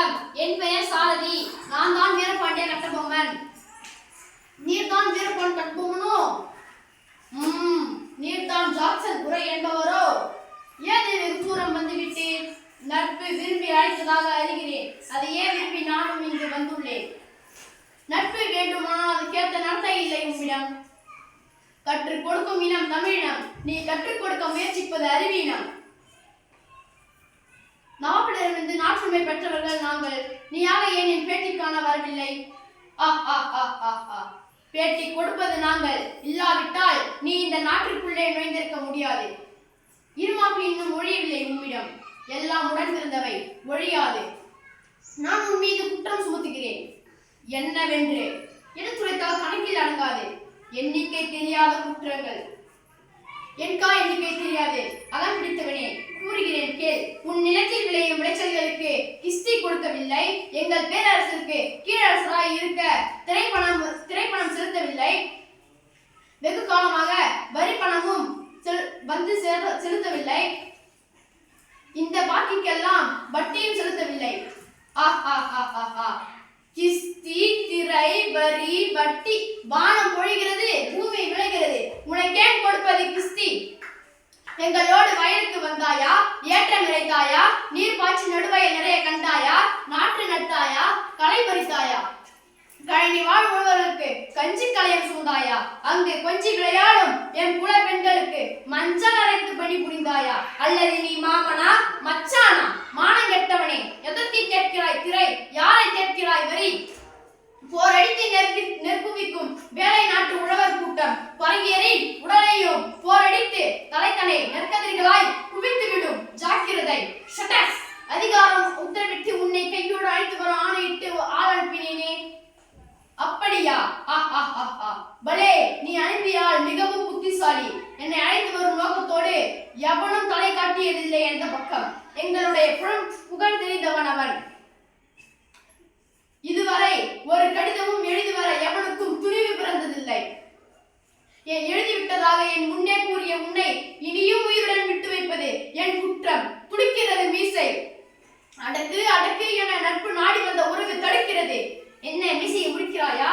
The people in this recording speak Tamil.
வணக்கம். என் பெயர் சாரதி. நான் தான் வீரபாண்டிய கட்டபொம்மன். நீர் தான் வீரபாண்டிய கட்டபொம்மனோ? நீர் தான் ஜாக்சன் துரை என்பவரோ? ஏன் வெகு தூரம் வந்துவிட்டேன்? நட்பு விரும்பி அழைத்ததாக அறிகிறேன். அதையே விரும்பி நானும் இங்கு வந்துள்ளேன். நட்பு வேண்டுமானால் அதுக்கேற்ற நடத்தை இல்லை உம்மிடம். கற்றுக் கொடுக்கும் இனம் தமிழினம். நீ கற்றுக் கொடுக்க முயற்சிப்பது அறிவீனம். நாட்டிடமிருந்து நாற்றுமை பெற்றவர்கள் நாங்கள். நீயாக ஏன் என் பேட்டி காண வரவில்லை? பேட்டி கொடுப்பது நாங்கள். இல்லாவிட்டால் நீ இந்த நாட்டிற்குள்ளே நுழைந்திருக்க முடியாது. இருமாப்பு இன்னும் ஒழியவில்லை உம்மிடம். எல்லாம் உடன் பிறந்தவை, ஒழியாது. நான் உன் மீது குற்றம் சுமத்துகிறேன். என்னவென்று எடுத்துரைத்தால் கணக்கில் அடங்காது. எண்ணிக்கை தெரியாத குற்றங்கள். என்கா எண்ணிக்கை தெரியாது. அகம் பிடித்தவனே, கூறுகிறேன் கேள். உன் நிலத்தில் விளையும் விளைச்சல்களுக்கு கிஸ்தி கொடுக்கவில்லை. எங்கள் பேரரசுக்கு கீழரசராய் இருக்க திரைப்பணம் செலுத்தவில்லை. வெகு காலமாக வரி பணமும் வந்து செலுத்தவில்லை. இந்த பாக்கிக்கெல்லாம் வட்டியும் செலுத்தவில்லை. கிஸ்தி, திரை, வரி, வட்டி. வானம் பொழிகிறது, பூமி விளைகிறது. உனக்கேன் கொடுப்பது கிஸ்தி? எங்களோடு வயலுக்கு வந்தாயா? ஏற்றம் இறைத்தாயா? நீர் பாய்ச்சி நடுவயல் நிறைய கண்டாயா? நாற்று நட்டாயா? களை பறித்தாயா? கழனி வாழ் உழவர்களுக்கு கஞ்சி கலையம் சூண்டாயா? அங்கு கொஞ்சி விளையாடும் என் குல பெண்களுக்கு மஞ்சள் அரைத்து பணி புரிந்தாயா? அல்லது நீ மாமனா மச்சானா? மானம் கெட்டவனே, எதற்கு கேட்கிறாய் திரை? யாரை கேட்கிறாய் வரி? போரடித்து நெருக்குவிக்கும் வேலை நாட்டு உழவர் கூட்டம் பரங்கியரை உடலையும் போரடித்து தலைத்தனை நெற்கதிர்களாய் குவித்து விடும். ஜாக்கிரதை. அதிகாரம் உத்தரவிட்டு உன்னை கையோடு அழைத்து வர ஆணையிட்டு ஆள் அனுப்பினேனே. அப்படியா? பலே, நீ அனுப்பியால் மிகவும் புத்திசாலி. என்னை அழைத்து வரும் நோக்கத்தோடு எவனும் தலை காட்டியதில்லை என்ற பக்கம். எங்களுடைய புகழ் தெரிந்தவன் அவன். இதுவரை ஒரு கடிதமும் எழுதி வர எவனுக்கும் துணிவு பிறந்ததில்லை. எழுதிவிட்டதாக என் முன்னே கூறிய உன்னை இனியும் உயிருடன் விட்டு வைப்பது என் குற்றம். துடிக்கிறது மீசை. அடக்கு அடக்கு என நட்பு நாடி வந்த உறவு தடுக்கிறது. என்ன மீசையை முடிக்கிறாயா?